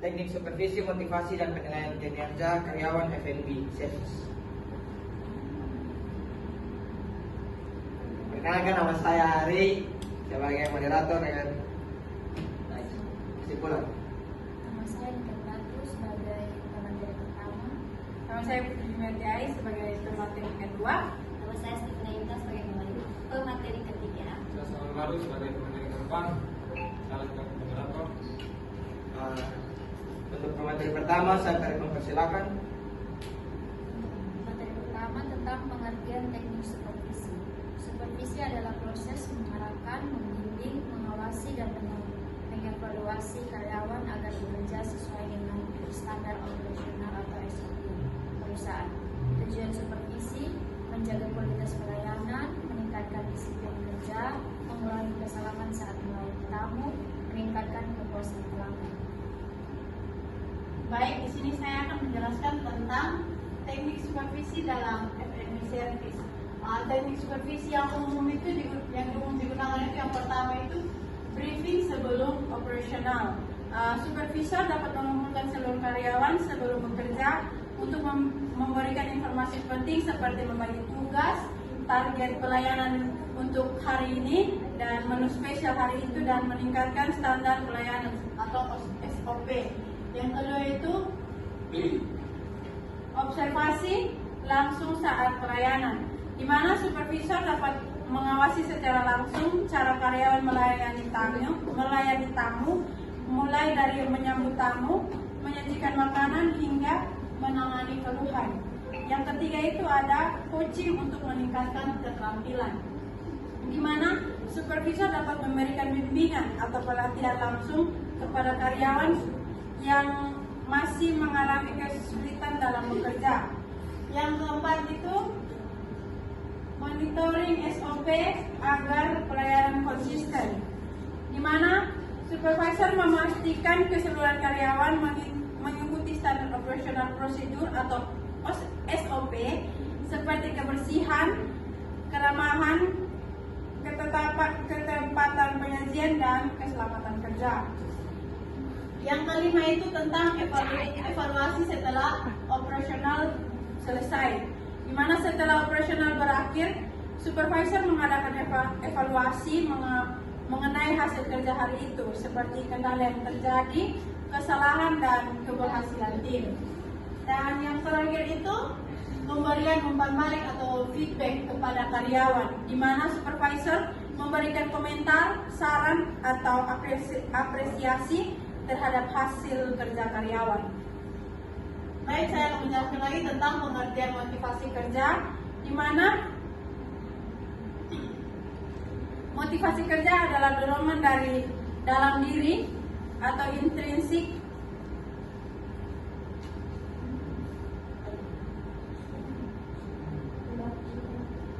teknik supervisi, motivasi, dan penilaian kinerja karyawan F&B Service. Perkenalkan, nama saya Ari sebagai moderator dengan kesimpulan. Nama saya Nika Batu sebagai pemateri pertama. Nama saya Putri Jumiati sebagai pemateri kedua. Nama saya Stephanie Inta sebagai pemateri ketiga. Saya Salam Baru sebagai pemateri keempat. Saya sebagai moderator. Untuk pemateri pertama, saya tarik mempersilakan. Materi pertama tentang pengertian teknik supervisi. Supervisi adalah proses mengarahkan, membimbing, mengawasi, dan mengevaluasi karyawan agar bekerja sesuai dengan standar operasional atau SOP perusahaan. Tujuan supervisi menjaga kualitas pelayanan, meningkatkan disiplin kerja, mengurangi kesalahan saat melayani tamu, meningkatkan kepuasan pelanggan. Baik, di sini saya akan menjelaskan tentang teknik supervisi dalam F&B Service. Teknik supervisi yang umum itu digunakan itu yang pertama itu briefing sebelum operasional. Supervisor dapat mengumpulkan seluruh karyawan sebelum bekerja untuk memberikan informasi penting seperti membagi tugas, target pelayanan untuk hari ini, dan menu spesial hari itu, dan meningkatkan standar pelayanan atau SOP. Yang kedua itu observasi langsung saat pelayanan, di mana supervisor dapat mengawasi secara langsung cara karyawan melayani tamu, mulai dari menyambut tamu, menyajikan makanan, hingga menangani keluhan. Yang ketiga itu ada coaching untuk meningkatkan keterampilan, di mana supervisor dapat memberikan bimbingan atau pelatihan langsung kepada karyawan yang masih mengalami kesulitan dalam bekerja. Yang keempat itu monitoring SOP agar pelayanan konsisten, di mana supervisor memastikan keseluruhan karyawan mengikuti standar operasional prosedur atau SOP seperti kebersihan, keramahan, ketepatan penyajian, dan keselamatan kerja. Yang kelima itu tentang evaluasi setelah operasional selesai, di mana setelah operasional berakhir, supervisor mengadakan evaluasi mengenai hasil kerja hari itu, seperti kendala yang terjadi, kesalahan, dan keberhasilan tim. Dan yang terakhir itu pemberian umpan balik atau feedback kepada karyawan, di mana supervisor memberikan komentar, saran, atau apresiasi terhadap hasil kerja karyawan. Baik, saya akan menjelaskan lagi tentang pengertian motivasi kerja, di mana motivasi kerja adalah dorongan dari dalam diri atau intrinsik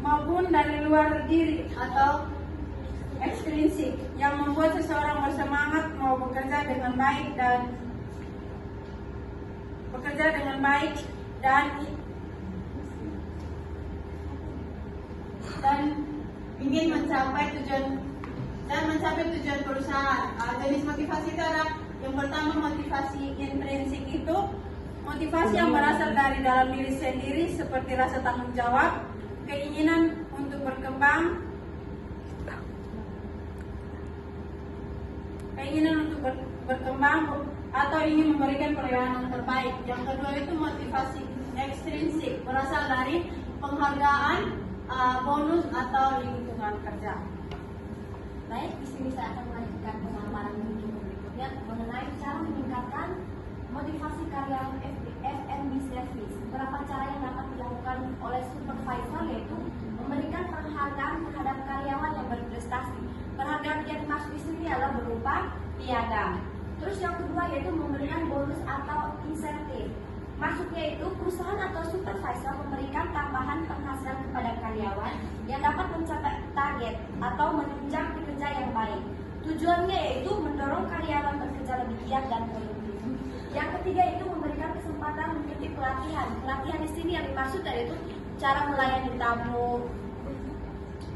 maupun dari luar diri atau ekstrinsik yang membuat seseorang bersemangat mau bekerja dengan baik dan ingin mencapai tujuan perusahaan. Jenis motivasi itu ada yang pertama motivasi intrinsik, itu motivasi yang berasal dari dalam diri sendiri seperti rasa tanggung jawab, keinginan untuk berkembang, atau ingin memberikan pelayanan terbaik. Yang kedua itu motivasi ekstrinsik, berasal dari penghargaan, bonus, atau lingkungan kerja. Baik, di sini saya akan melanjutkan pemaparan berikutnya mengenai cara meningkatkan motivasi karyawan F&B Service. Beberapa cara yang dapat dilakukan oleh supervisor, yaitu memberikan penghargaan terhadap karyawan yang berprestasi. Penghargaan yang dimaksud di sini adalah berupa piagam. Terus yang kedua yaitu memberikan bonus atau insentif. Maksudnya itu perusahaan atau supervisor memberikan tambahan penghasilan kepada karyawan yang dapat mencapai target atau menunjang kinerja yang baik. Tujuannya yaitu mendorong karyawan bekerja lebih giat dan produktif. Yang ketiga itu memberikan kesempatan mengikuti pelatihan. Pelatihan di sini yang dimaksud yaitu cara melayani tamu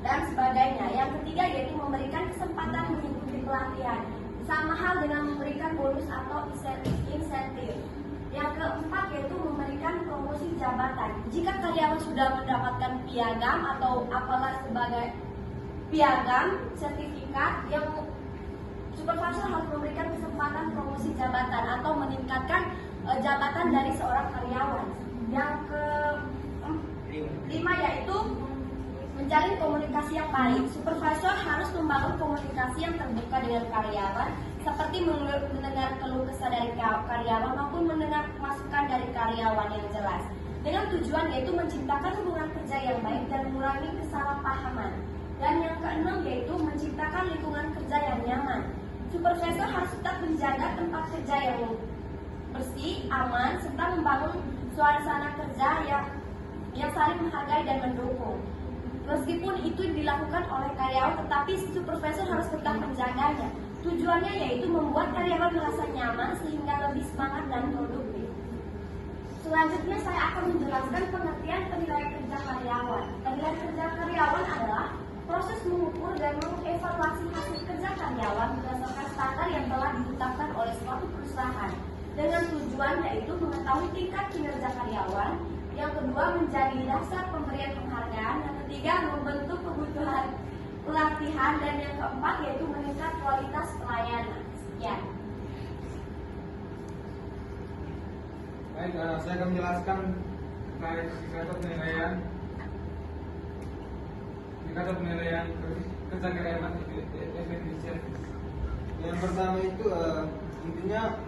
dan sebagainya. Yang ketiga yaitu memberikan kesempatan mengikuti pelatihan. Sama hal dengan memberikan bonus atau sudah mendapatkan piagam atau apalah sebagai piagam, sertifikat, yang supervisor harus memberikan kesempatan promosi jabatan atau meningkatkan jabatan dari seorang karyawan. Yang kelima yaitu menjalin komunikasi yang baik. Supervisor harus membangun komunikasi yang terbuka dengan karyawan, seperti mendengar keluh kesah dari karyawan maupun mendengar masukan dari karyawan yang jelas, dengan tujuan yaitu menciptakan hubungan kerja yang baik dan mengurangi kesalahpahaman. Dan yang keenam yaitu menciptakan lingkungan kerja yang nyaman. Supervisor harus tetap menjaga tempat kerja yang bersih, aman, serta membangun suasana kerja yang saling menghargai dan mendukung. Meskipun itu dilakukan oleh karyawan, tetapi supervisor harus tetap menjaganya. Tujuannya yaitu membuat karyawan merasa nyaman sehingga lebih semangat dan produktif. Selanjutnya saya akan menjelaskan pengertian penilaian kerja karyawan. Penilaian kerja karyawan adalah proses mengukur dan mengevaluasi hasil kerja karyawan berdasarkan standar yang telah ditetapkan oleh suatu perusahaan, dengan tujuan yaitu mengetahui tingkat kinerja karyawan. Yang kedua, menjadi dasar pemberian penghargaan. Yang ketiga, membentuk kebutuhan pelatihan. Dan yang keempat yaitu meningkat kualitas pelayanan. Sekian. Baik, saya akan menjelaskan terkait indikator penilaian kerja karyawan efisiensi. Yang pertama itu intinya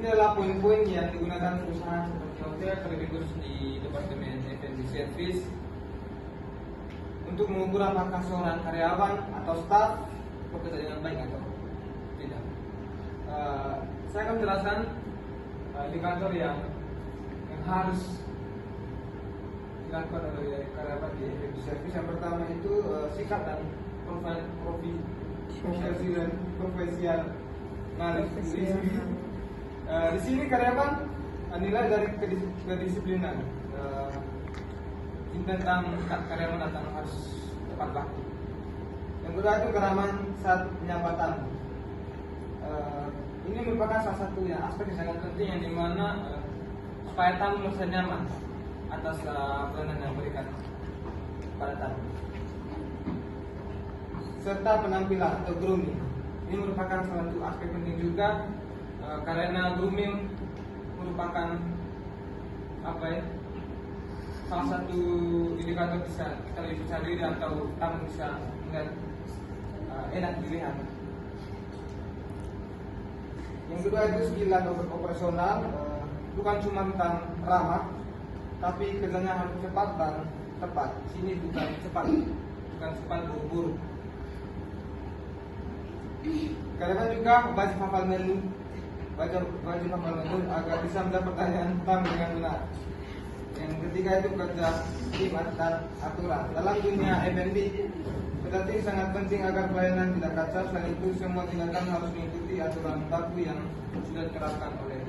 ini adalah poin-poin yang digunakan perusahaan seperti Hotel terlebih khusus di Departemen Efisiensi Service untuk mengukur apakah seorang karyawan atau staf bekerja dengan baik atau tidak. Saya akan menjelaskan indikator yang harus dilakukan oleh karyawan di efisiensi service. Yang pertama itu sikap dan profesionalisme. Di sini karyawan nilai dari kedisiplinan. Tentang karyawan datang harus tepat waktu. Yang kedua itu keramahan saat menyapa tamu. Ini merupakan salah satu aspek yang sangat penting, yang dimana supaya tamu merasa nyaman atas pelayanan yang diberikan pada tamu. Serta penampilan atau grooming. Ini merupakan salah satu aspek penting juga, karena grooming merupakan salah satu indikator bisa kita lebih percaya diri atau tamu bisa melihat enak dilihat. Yang kedua itu skill atau operasional, bukan cuma tentang ramah, tapi kerjanya harus cepat dan tepat. Sini bukan cepat buru-buru. Karyawan juga baca hafal menu agar bisa menjawab pertanyaan tamu dengan benar. Yang ketiga itu kerja tim dan aturan. Dalam dunia F&B, berarti sangat penting agar pelayanan tidak kacau. Selain itu, semua tindakan harus mengikuti aturan baku yang sudah diterapkan oleh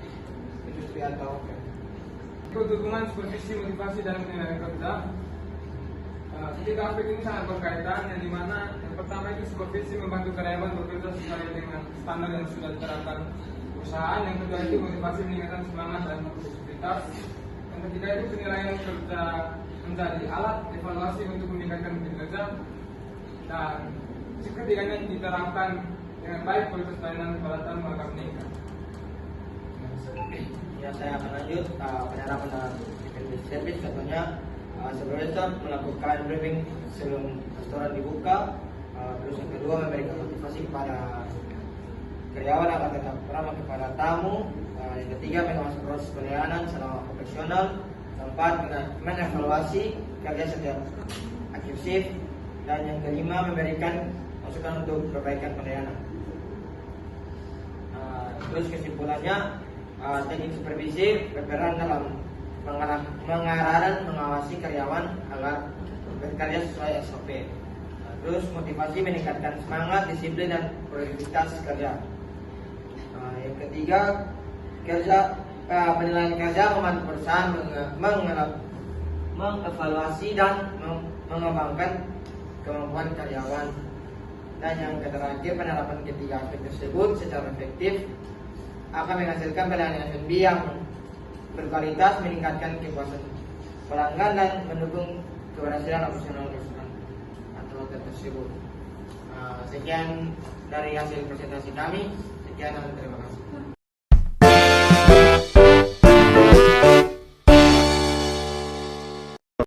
industri atau hotel. Dukungan, supervisi, motivasi, dan penilaian kerja. Ketiga aspek ini sangat berkaitan, yang dimana yang pertama itu supervisi membantu karyawan bekerja sesuai dengan standar yang sudah diterapkan perusahaan. Yang kedua itu motivasi meningkatkan semangat dan produktivitas. Yang ketiga itu penilaian kerja menjadi alat evaluasi untuk meningkatkan kinerja. Dan ketiganya diterapkan dengan baik, kualitas pelayanan kepada tamu akan meningkat. Ya, saya akan lanjut penerapan dalam efisiensi service. Contohnya supervisor melakukan briefing sebelum restoran dibuka. Terus yang kedua memberikan motivasi kepada karyawan agar tetap ramah kepada tamu. Yang ketiga mengawasi proses pelayanan secara profesional. Keempat mengevaluasi kerja setiap akhir shift. Dan yang kelima memberikan masukan untuk perbaikan pelayanan. Terus kesimpulannya, teknik supervisi berperan dalam mengarah dan mengawasi karyawan agar bekerja sesuai SOP. Terus motivasi meningkatkan semangat, disiplin, dan produktivitas kerja. Yang ketiga, penilaian kerja membantu perusahaan mengevaluasi dan mengembangkan kemampuan karyawan. Dan yang terakhir, penerapan ketiga aspek tersebut secara efektif akan menghasilkan pelayanan F&B yang berkualitas, meningkatkan kepuasan pelanggan dan mendukung keberhasilan operasional restoran atau hotel tersebut. Sekian dari hasil presentasi kami. Sekian dan terima kasih.